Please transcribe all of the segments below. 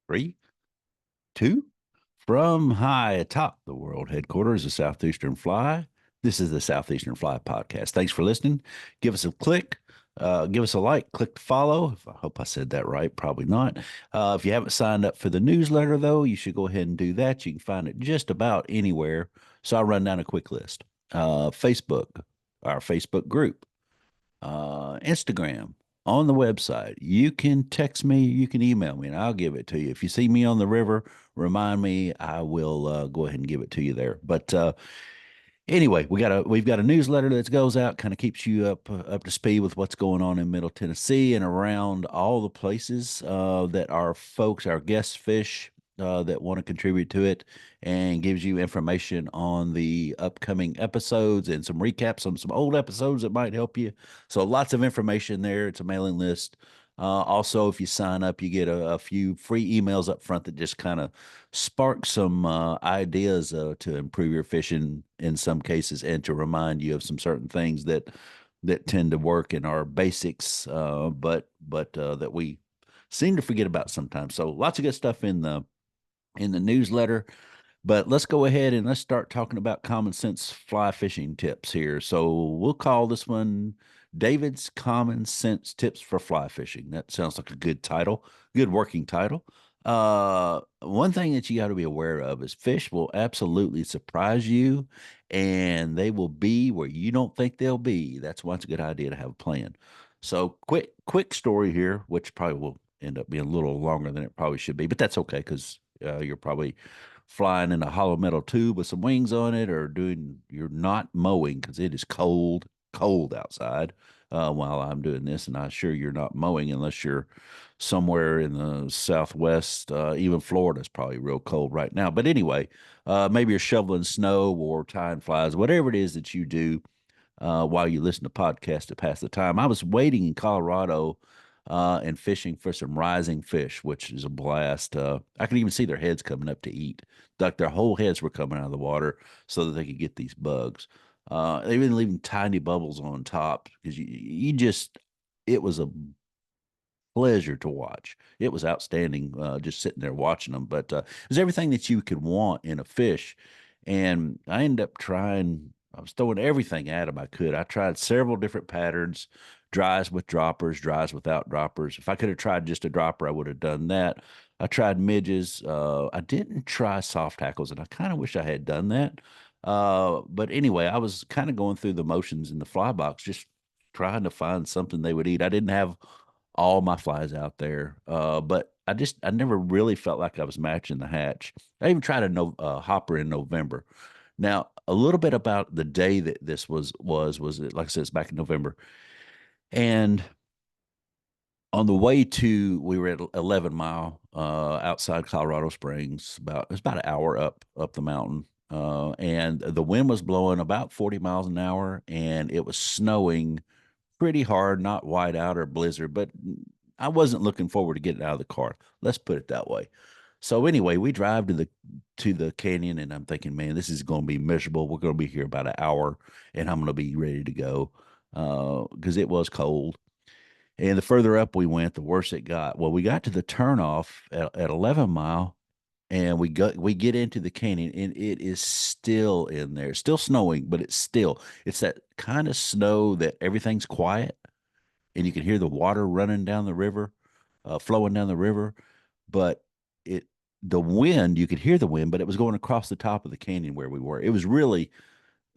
Three, two, from high atop the world headquarters of Southeastern Fly. This is the Southeastern Fly podcast. Thanks for listening. Give us a click. Give us a like, click to follow. I hope I said that right. Probably not. If you haven't signed up for the newsletter, though, you should go ahead and do that. You can find it just about anywhere. So I'll run down a quick list. Facebook, our Facebook group, Instagram, on the website. You can text me, you can email me, and I'll give it to you. If you see me on the river, remind me. I will go ahead and give it to you there. But anyway, we've got a newsletter that goes out, kind of keeps you up to speed with what's going on in Middle Tennessee and around all the places that our folks, our guest fish that want to contribute to it, and gives you information on the upcoming episodes and some recaps on some old episodes that might help you. So lots of information there. It's a mailing list. Also, if you sign up, you get a few free emails up front that just kind of spark some ideas to improve your fishing in some cases, and to remind you of some certain things that tend to work in our basics, but that we seem to forget about sometimes. So lots of good stuff in the newsletter. But let's go ahead and let's start talking about common sense fly fishing tips here. So we'll call this one David's Common Sense Tips for Fly Fishing. That sounds like a good title, good working title. One thing that you got to be aware of is fish will absolutely surprise you, and they will be where you don't think they'll be. That's why it's a good idea to have a plan. So quick story here, which probably will end up being a little longer than it probably should be, but that's okay because you're probably flying in a hollow metal tube with some wings on it, or you're not mowing because it is cold outside while I'm doing this. And I'm sure you're not mowing unless you're somewhere in the Southwest. Even Florida is probably real cold right now. But anyway, maybe you're shoveling snow or tying flies, whatever it is that you do while you listen to podcasts to pass the time. I was waiting in Colorado and fishing for some rising fish, which is a blast. I could even see their heads coming up to eat. Like their whole heads were coming out of the water so that they could get these bugs. They've been leaving tiny bubbles on top because it was a pleasure to watch. It was outstanding just sitting there watching them. But it was everything that you could want in a fish. And I ended up I was throwing everything at them I could. I tried several different patterns, dries with droppers, dries without droppers. If I could have tried just a dropper, I would have done that. I tried midges. I didn't try soft tackles, and I kind of wish I had done that. But anyway, I was kind of going through the motions in the fly box, just trying to find something they would eat. I didn't have all my flies out there. But I never really felt like I was matching the hatch. I even tried a hopper in November. Now, a little bit about the day that this was it, like I said, it's back in November. And on the way we were at 11 Mile, outside Colorado Springs, it was about an hour up the mountain. And the wind was blowing about 40 miles an hour, and it was snowing pretty hard, not whiteout or blizzard, but I wasn't looking forward to getting out of the car. Let's put it that way. So anyway, we drive to the canyon, and I'm thinking, man, this is going to be miserable. We're going to be here about an hour, and I'm going to be ready to go because it was cold. And the further up we went, the worse it got. Well, we got to the turnoff at 11 Mile, and we get into the canyon, and it is still in there, still snowing, but it's that kind of snow that everything's quiet, and you can hear the water running down the river, flowing down the river, but it the wind, you could hear the wind, but it was going across the top of the canyon where we were. It was really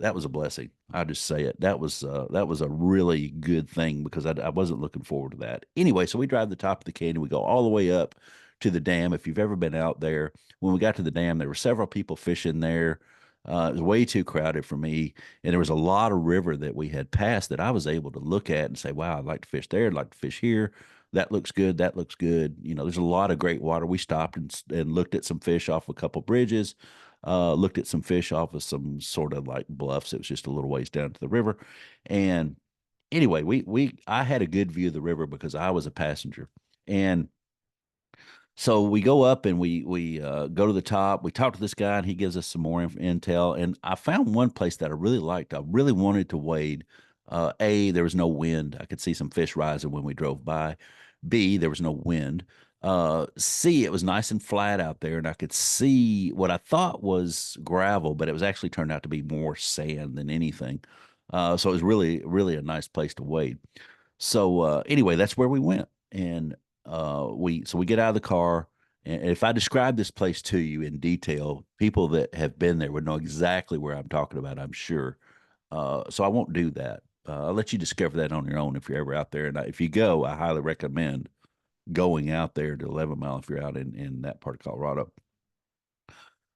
That was a blessing. I just say it. That was a really good thing because I wasn't looking forward to that. Anyway, so we drive the top of the canyon. We go all the way up to the dam. If you've ever been out there, when we got to the dam, there were several people fishing there. It was way too crowded for me, and there was a lot of river that we had passed that I was able to look at and say, "Wow, I'd like to fish there. I'd like to fish here. That looks good. That looks good." There's a lot of great water. We stopped and looked at some fish off a couple bridges, looked at some fish off of some sort of like bluffs. It was just a little ways down to the river. And anyway, I had a good view of the river because I was a passenger. And so we go up and we go to the top. We talk to this guy, and he gives us some more intel. And I found one place that I really liked. I really wanted to wade. There was no wind. I could see some fish rising when we drove by. B, there was no wind. See, it was nice and flat out there, and I could see what I thought was gravel, but it was actually turned out to be more sand than anything. So it was really, really a nice place to wade. So anyway, that's where we went, and we get out of the car. And if I describe this place to you in detail, people that have been there would know exactly where I'm talking about, I'm sure. So I won't do that. I'll let you discover that on your own if you're ever out there. And if you go, I highly recommend going out there to 11 Mile if you're out in that part of Colorado.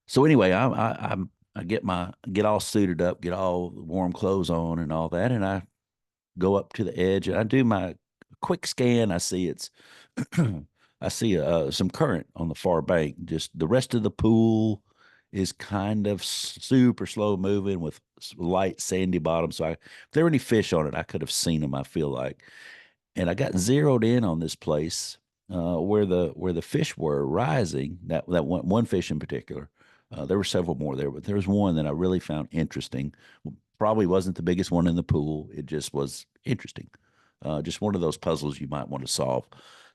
So anyway, I get all suited up, get all warm clothes on and all that, and I go up to the edge and I do my quick scan. I see it's I see some current on the far bank. Just the rest of the pool is kind of super slow moving with light sandy bottom. So if there were any fish on it, I could have seen them. I feel like, and I got zeroed in on this place where the fish were rising. That one fish in particular. There were several more there, but there was one that I really found interesting. Probably wasn't the biggest one in the pool. It just was interesting. Just one of those puzzles you might want to solve.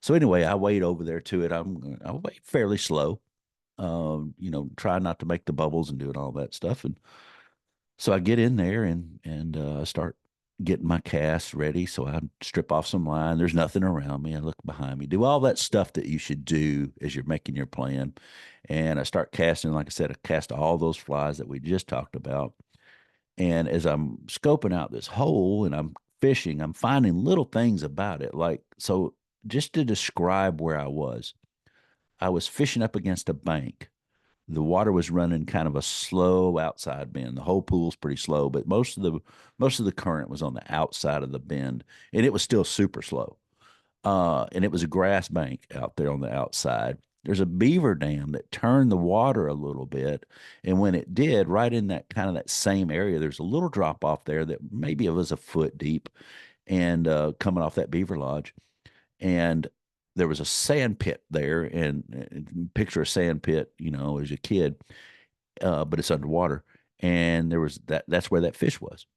So anyway, I wade over there to it. I wade fairly slow. Try not to make the bubbles and doing all that stuff. And so I get in there and start getting my cast ready. So I strip off some line. There's nothing around me. I look behind me, do all that stuff that you should do as you're making your plan. And I start casting. Like I said, I cast all those flies that we just talked about. And as I'm scoping out this hole and I'm fishing, I'm finding little things about it. Like, so just to describe where I was fishing up against a bank. The water was running kind of a slow outside bend. The whole pool's pretty slow, but most of the current was on the outside of the bend, and it was still super slow. And it was a grass bank out there on the outside. There's a beaver dam that turned the water a little bit, and when it did, right in that kind of that same area, there's a little drop off there that maybe it was a foot deep, and coming off that beaver lodge, and there was a sand pit there, and picture a sand pit, as a kid, but it's underwater, and there was that's where that fish was,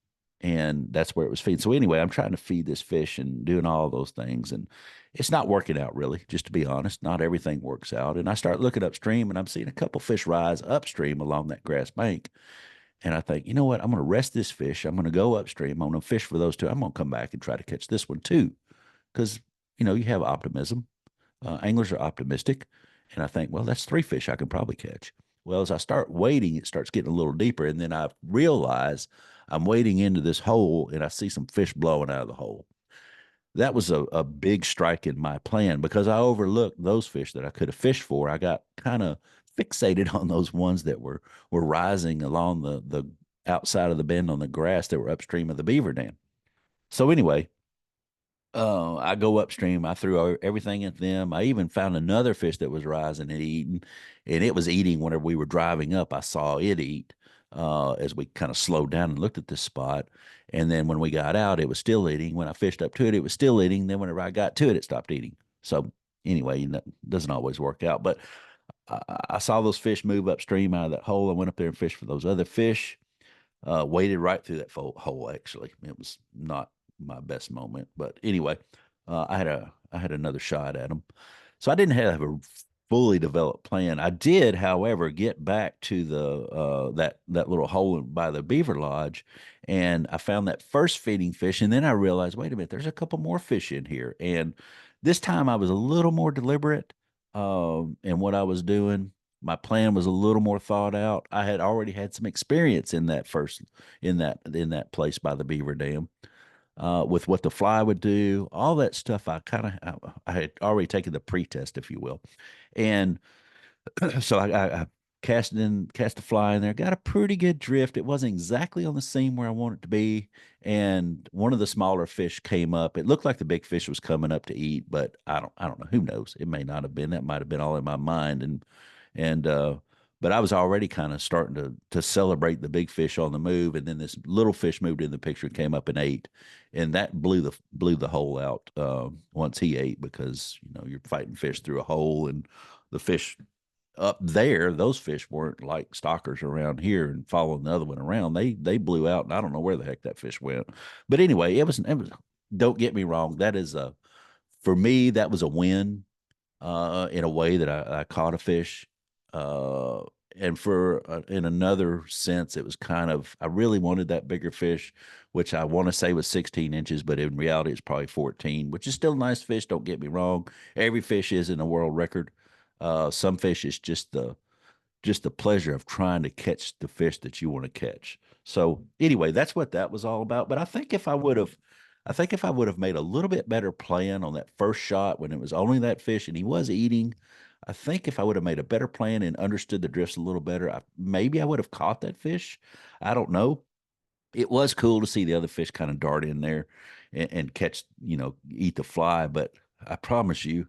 and that's where it was feeding. So anyway, I'm trying to feed this fish and doing all those things, and it's not working out really, just to be honest. Not everything works out. And I start looking upstream and I'm seeing a couple fish rise upstream along that grass bank. And I think, you know what? I'm going to rest this fish. I'm going to go upstream. I'm going to fish for those two. I'm going to come back and try to catch this one too. Because, you have optimism. Anglers are optimistic. And I think, well, that's three fish I can probably catch. Well, as I start wading, it starts getting a little deeper. And then I realize I'm wading into this hole and I see some fish blowing out of the hole. That was a big strike in my plan because I overlooked those fish that I could have fished for. I got kind of fixated on those ones that were rising along the outside of the bend on the grass that were upstream of the beaver dam. So anyway, I go upstream. I threw everything at them. I even found another fish that was rising and eating, and it was eating whenever we were driving up. I saw it eat as we kind of slowed down and looked at this spot. And then when we got out, it was still eating. When I fished up to it, it was still eating. Then whenever I got to it, it stopped eating. So anyway, it doesn't always work out. But I saw those fish move upstream out of that hole. I went up there and fished for those other fish. Waded right through that hole. Actually, it was not my best moment, but anyway, I had another shot at them, so I didn't have a fully developed plan. I did, however, get back to the that little hole by the beaver lodge, and I found that first feeding fish, and then I realized, wait a minute, there's a couple more fish in here, and this time I was a little more deliberate in what I was doing. My plan was a little more thought out. I had already had some experience in that place by the beaver dam, with what the fly would do, all that stuff. I had already taken the pre-test, if you will, and so I cast the fly in there, got a pretty good drift. It wasn't exactly on the seam where I want it to be, and one of the smaller fish came up. It looked like the big fish was coming up to eat, but I don't know. Who knows? It may not have been. That might have been all in my mind, and but I was already kind of starting to celebrate the big fish on the move, and then this little fish moved in the picture, came up and ate, and that blew the hole out once he ate, because you're fighting fish through a hole, and the fish up there, those fish weren't like stalkers around here and following the other one around. They blew out, and I don't know where the heck that fish went. But anyway, it was. Don't get me wrong. That is a for me that was a win. in a way that I caught a fish. Uh, and for in another sense, it was kind of I really wanted that bigger fish, which I want to say was 16 inches, but in reality, it's probably 14, which is still a nice fish. Don't get me wrong. Every fish isn't a world record. Some fish is just the pleasure of trying to catch the fish that you want to catch. So anyway, that's what that was all about. But I think if I would have made a little bit better plan on that first shot when it was only that fish and he was eating, I think if I would have made a better plan and understood the drifts a little better, maybe I would have caught that fish. I don't know. It was cool to see the other fish kind of dart in there and catch, eat the fly. But I promise you,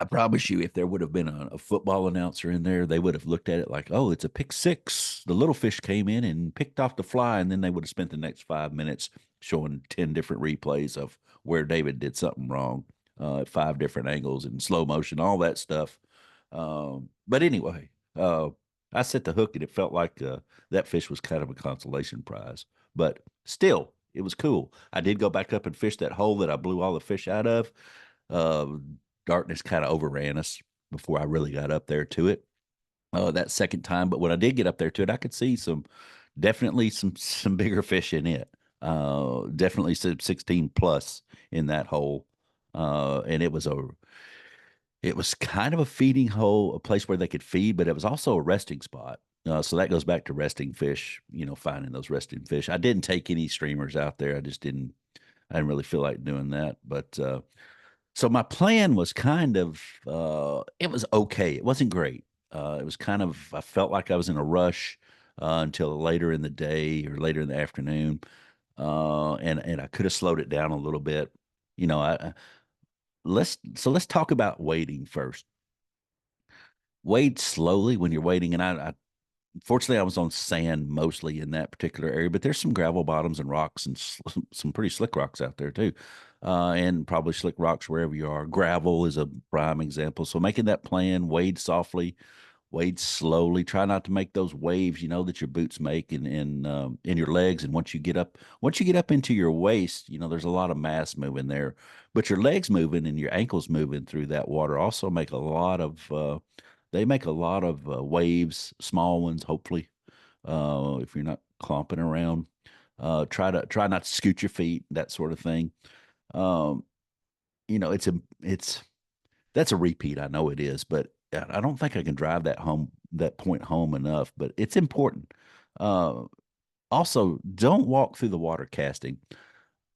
I promise you, if there would have been a football announcer in there, they would have looked at it like, oh, it's a pick six. The little fish came in and picked off the fly. And then they would have spent the next 5 minutes showing 10 different replays of where David did something wrong at five different angles and slow motion, all that stuff. But anyway, I set the hook and it felt like that fish was kind of a consolation prize. But still, it was cool. I did go back up and fish that hole that I blew all the fish out of. Uh, Darkness kind of overran us before I really got up there to it that second time. But when I did get up there to it, I could see definitely some bigger fish in it. Definitely some 16 plus in that hole. And it was kind of a feeding hole, a place where they could feed, but it was also a resting spot. So that goes back to resting fish, finding those resting fish. I didn't take any streamers out there. I didn't really feel like doing that. But so my plan was kind of it was okay. It wasn't great. It was kind of I felt like I was in a rush until later in the day or later in the afternoon, and I could have slowed it down a little bit. You know, let's talk about waiting first. Wade slowly when you're waiting, and I fortunately I was on sand mostly in that particular area, but there's some gravel bottoms and rocks and some pretty slick rocks out there too, and probably slick rocks wherever you are. Gravel is a prime example. So making that plan, wade softly, wade slowly. Try not to make those waves, that your boots make in your legs. And once you get up into your waist, there's a lot of mass moving there, but your legs moving and your ankles moving through that water also make a lot of they make a lot of waves, small ones, hopefully. If you're not clomping around, try not to scoot your feet, that sort of thing. Um, it's that's a repeat. I know it is, but I don't think I can drive that point home enough. But it's important. Uh, Also, don't walk through the water casting.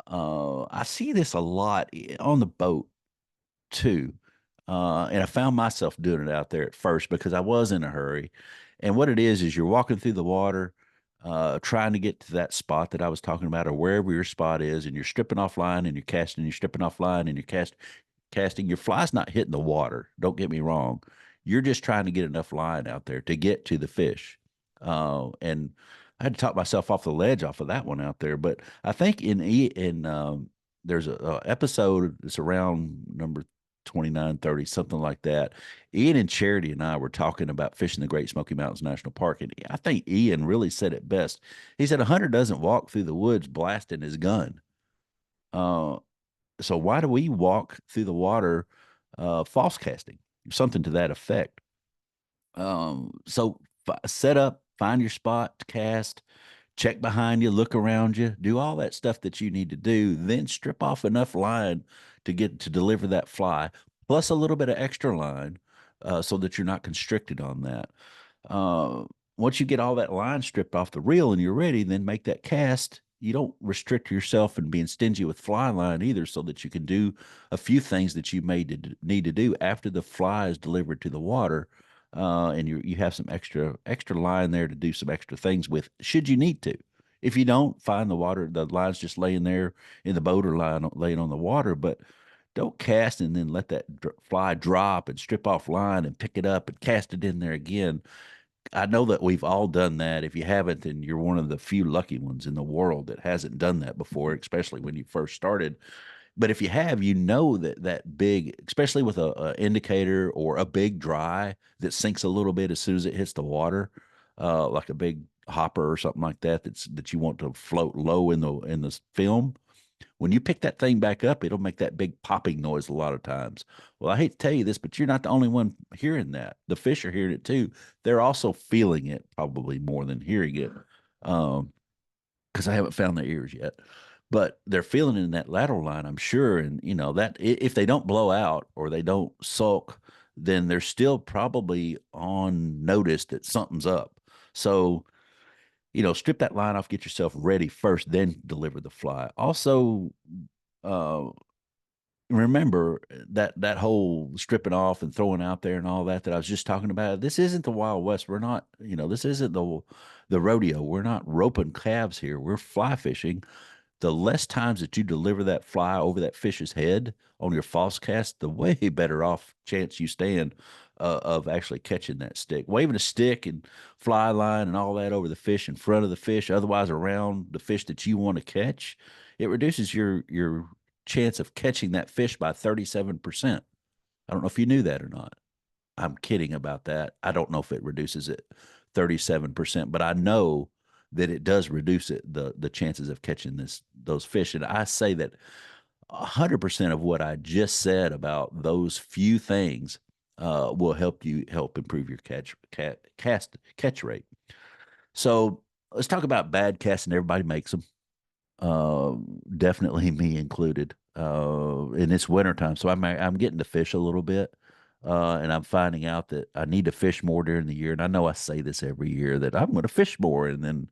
I see this a lot on the boat too. And I found myself doing it out there at first because I was in a hurry. And what it is you're walking through the water, trying to get to that spot that I was talking about, or wherever your spot is, and you're stripping off line and you're casting, you're stripping off line and you're casting. Your fly's not hitting the water. Don't get me wrong. You're just trying to get enough line out there to get to the fish. And I had to talk myself off the ledge off of that one out there. But I think there's a episode that's around number 29, 30, something like that. Ian and Charity and I were talking about fishing the Great Smoky Mountains National Park. And I think Ian really said it best. He said, a hunter doesn't walk through the woods blasting his gun. Uh, so why do we walk through the water false casting? Something to that effect. So set up, find your spot to cast, check behind you, look around you, do all that stuff that you need to do, then strip off enough line to deliver that fly, plus a little bit of extra line, so that you're not constricted on that. Uh, Once you get all that line stripped off the reel and you're ready, then make that cast. You don't restrict yourself and being stingy with fly line either, so that you can do a few things that you need to do after the fly is delivered to the water, and you have some extra line there to do some extra things with, should you need to. If you don't find the line's just laying there in the boat or laying on the water, but don't cast and then let that fly drop and strip off line and pick it up and cast it in there again. I know that we've all done that. If you haven't, then you're one of the few lucky ones in the world that hasn't done that before, especially when you first started. But if you have, that big, especially with a indicator or a big dry that sinks a little bit as soon as it hits the water, like a big hopper or something like that that you want to float low in the film. When you pick that thing back up, it'll make that big popping noise a lot of times. Well, I hate to tell you this, but you're not the only one hearing that. The fish are hearing it too. They're also feeling it probably more than hearing it. Because I haven't found their ears yet, but they're feeling it in that lateral line, I'm sure. And that if they don't blow out or they don't sulk, then they're still probably on notice that something's up. So, strip that line off, get yourself ready first, then deliver the fly. Also, uh, remember that whole stripping off and throwing out there and all that I was just talking about. This isn't the Wild West. We're not, this isn't the rodeo. We're not roping calves here. We're fly fishing. The less times that you deliver that fly over that fish's head on your false cast, the way better off chance you stand of actually catching that stick. Waving a stick and fly line and all that over the fish in front of the fish, otherwise around the fish that you want to catch, it reduces your chance of catching that fish by 37%. I don't know if you knew that or not. I'm kidding about that. I don't know if it reduces it 37%, but I know that it does reduce the chances of catching those fish. And I say that 100% of what I just said about those few things will help improve your catch rate. So let's talk about bad casting. Everybody makes them, definitely me included. And it's wintertime, so I'm getting to fish a little bit. And I'm finding out that I need to fish more during the year. And I know I say this every year that I'm going to fish more, and then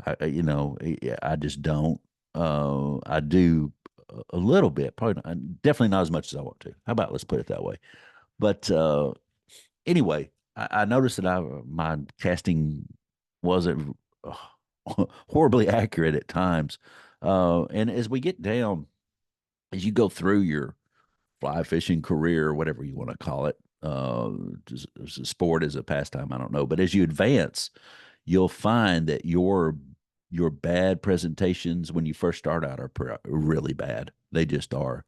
I just don't. I do a little bit, probably definitely not as much as I want to. How about let's put it that way. But anyway, I noticed that my casting wasn't horribly accurate at times. And as we get down, as you go through your fly fishing career or whatever you want to call it, as a sport, as a pastime, I don't know. But as you advance, you'll find that your bad presentations when you first start out are really bad. They just are.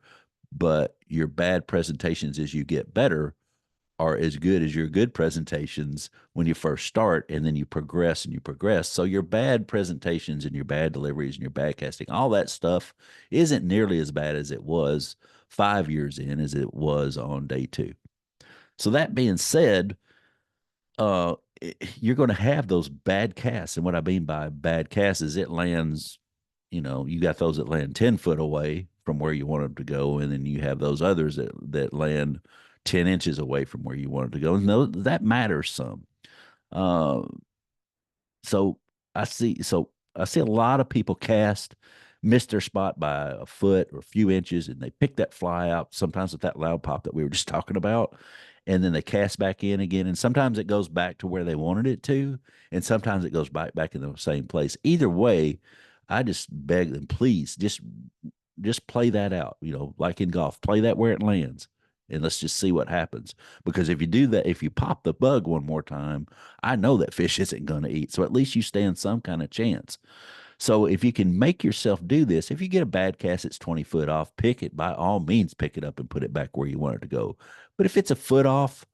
But your bad presentations as you get better are as good as your good presentations when you first start, and then you progress and you progress. So your bad presentations and your bad deliveries and your bad casting, all that stuff isn't nearly as bad as it was 5 years in as it was on day two. So that being said, uh, you're going to have those bad casts. And what I mean by bad casts is it lands, you got those that land 10 foot away from where you want them to go. And then you have those others that land 10 inches away from where you want them to go. And that matters some. Uh, so so I see a lot of people miss their spot by a foot or a few inches, and they pick that fly out, sometimes with that loud pop that we were just talking about, and then they cast back in again. And sometimes it goes back to where they wanted it to, and sometimes it goes back in the same place. Either way, I just beg them, please just play that out. Like in golf, play that where it lands. And let's just see what happens. Because if you do that, if you pop the bug one more time, I know that fish isn't going to eat. So at least you stand some kind of chance. So if you can make yourself do this, if you get a bad cast that's 20 foot off, pick it. By all means, pick it up and put it back where you want it to go. But if it's a foot off,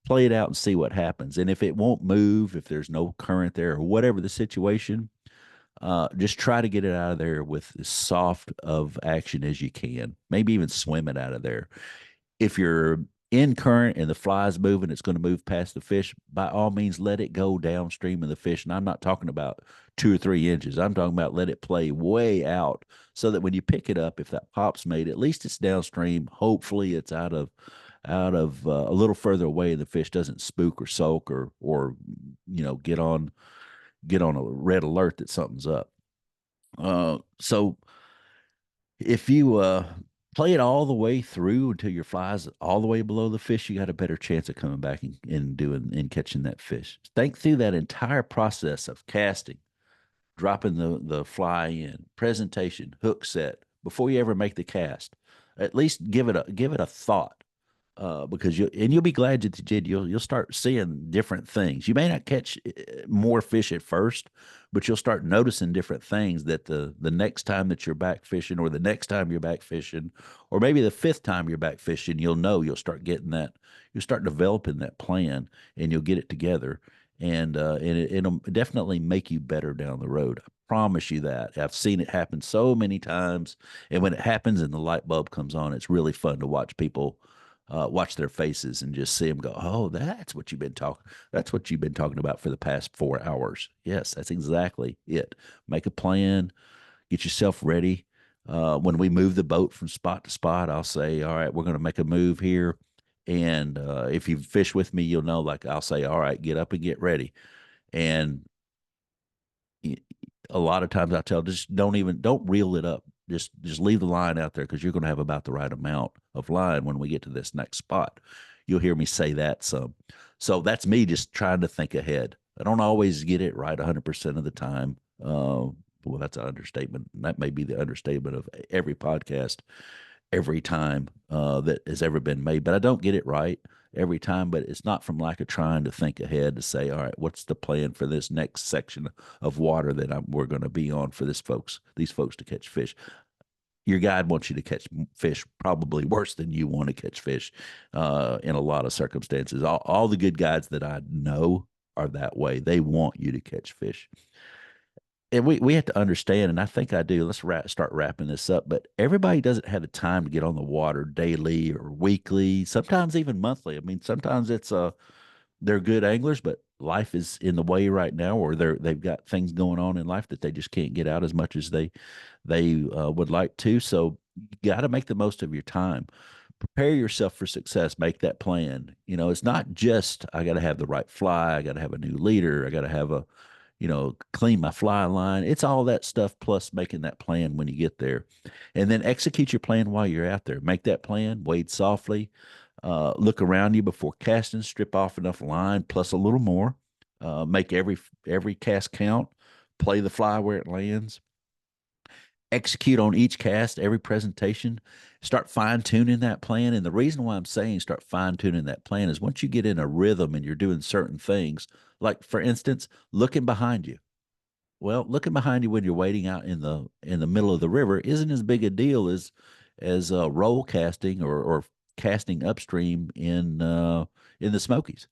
play it out and see what happens. And if it won't move, if there's no current there or whatever the situation, just try to get it out of there with as soft of action as you can. Maybe even swim it out of there. If you're in current and the fly's moving, it's going to move past the fish. By all means, let it go downstream of the fish. And I'm not talking about 2 or 3 inches. I'm talking about let it play way out so that when you pick it up, if that pop's made, at least it's downstream. Hopefully, it's out of a little further away, and the fish doesn't spook or sulk or get on a red alert that something's up. So if you play it all the way through until your flies all the way below the fish, you got a better chance of coming back and catching that fish. Think through that entire process of casting, dropping the fly in, presentation, hook set before you ever make the cast. At least give it a thought, because you'll be glad that you did. You'll start seeing different things. You may not catch more fish at first, but you'll start noticing different things that the next time that you're back fishing, or the next time you're back fishing, or maybe the fifth time you're back fishing, you'll start getting that. You'll start developing that plan, and you'll get it together. it'll definitely make you better down the road. I promise you that. I've seen it happen so many times, and when it happens and the light bulb comes on, it's really fun to watch people watch their faces and just see them go, "Oh, that's what you've been talking. That's what you've been talking about for the past 4 hours." Yes, that's exactly it. Make a plan, get yourself ready. When we move the boat from spot to spot, I'll say, "All right, we're going to make a move here." And if you fish with me, you'll know, like, I'll say, "All right, get up and get ready." And a lot of times I tell, just don't reel it up. Just leave the line out there because you're going to have about the right amount of line when we get to this next spot. You'll hear me say that some. So that's me just trying to think ahead. I don't always get it right 100% of the time. Well, that's an understatement. That may be the understatement of every podcast every time that has ever been made. But I don't get it right every time. But it's not from lack of trying to think ahead to say, all right, what's the plan for this next section of water that we're going to be on for these folks to catch fish. Your guide wants you to catch fish probably worse than you want to catch fish in a lot of circumstances. All the good guides that I know are that way. They want you to catch fish, and we have to understand, and I think I do. Let's start wrapping this up. But everybody doesn't have the time to get on the water daily or weekly, sometimes even monthly. I mean, sometimes they're good anglers, but life is in the way right now, or they've got things going on in life that they just can't get out as much as they would like to. So you got to make the most of your time. Prepare yourself for success. Make that plan. It's not just I got to have the right fly. I got to have a new leader. I got to have clean my fly line. It's all that stuff plus making that plan when you get there. And then execute your plan while you're out there. Make that plan, wade softly, look around you before casting, strip off enough line plus a little more. Make every cast count, play the fly where it lands, execute on each cast, every presentation, start fine tuning that plan. And the reason why I'm saying start fine tuning that plan is once you get in a rhythm and you're doing certain things, like for instance, looking behind you. Well, looking behind you when you're wading out in the middle of the river isn't as big a deal as roll casting or casting upstream in the Smokies.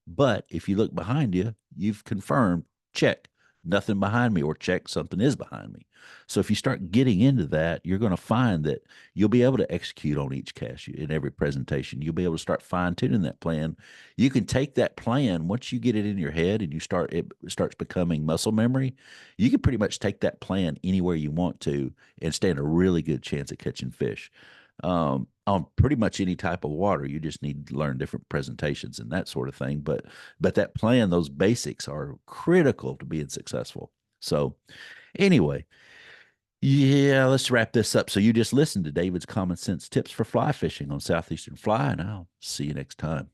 But if you look behind you, you've confirmed, check, nothing behind me, or check, something is behind me. So if you start getting into that, you're going to find that you'll be able to execute on each cast in every presentation. You'll be able to start fine tuning that plan. You can take that plan once you get it in your head and it starts becoming muscle memory. You can pretty much take that plan anywhere you want to and stand a really good chance at catching fish. On pretty much any type of water. You just need to learn different presentations and that sort of thing. But that plan, those basics are critical to being successful. So anyway, yeah, let's wrap this up. So you just listened to David's common sense tips for fly fishing on Southeastern Fly, and I'll see you next time.